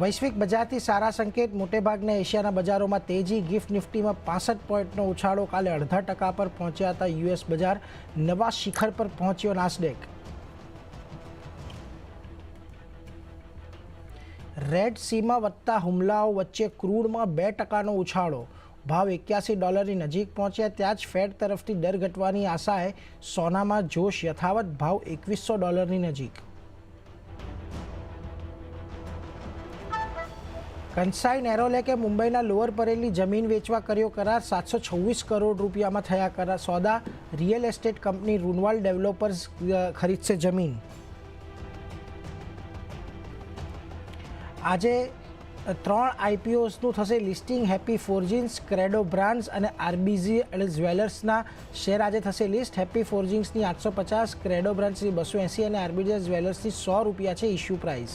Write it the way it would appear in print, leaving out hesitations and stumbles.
વૈશ્વિક બજારથી સારા સંકેત. મોટેભાગના એશિયાના બજારોમાં તેજી. ગિફ્ટ નિફ્ટીમાં 65 પોઈન્ટનો ઉછાળો. કાલે 0.5% પર પહોંચ્યા હતા યુએસ બજાર. નવા શિખર પર પહોંચ્યો નાસ્ડેક. રેડ સીમાં વધતા હુમલાઓ વચ્ચે ક્રૂડમાં 2%નો ઉછાળો. ભાવ $81 નજીક પહોંચ્યા. ત્યાં જ ફેડ તરફથી દર ઘટવાની આશાએ સોનામાં જોશ યથાવત. ભાવ $2100 નજીક. કંસાઈ નેરોલેકે મુંબઈના લોઅર પરેલની જમીન વેચવા કર્યો કરાર. 726 કરોડ રૂપિયામાં થયા કરાર સોદા. રિયલ એસ્ટેટ કંપની રૂનવાલ ડેવલપર્સ ખરીદશે જમીન. આજે 3 આઈપીઓસનું થશે લિસ્ટિંગ. હેપી ફોર્જિંગ્સ, ક્રેડો બ્રાન્ડ્સ અને આરબીજી જ્વેલર્સના શેર આજે થશે લિસ્ટ. હેપી ફોર્જિંગ્સની 850, ક્રેડો બ્રાન્ડ્સની 280 અને આરબીજી જ્વેલર્સની ₹100 છે ઇશ્યુ પ્રાઇસ.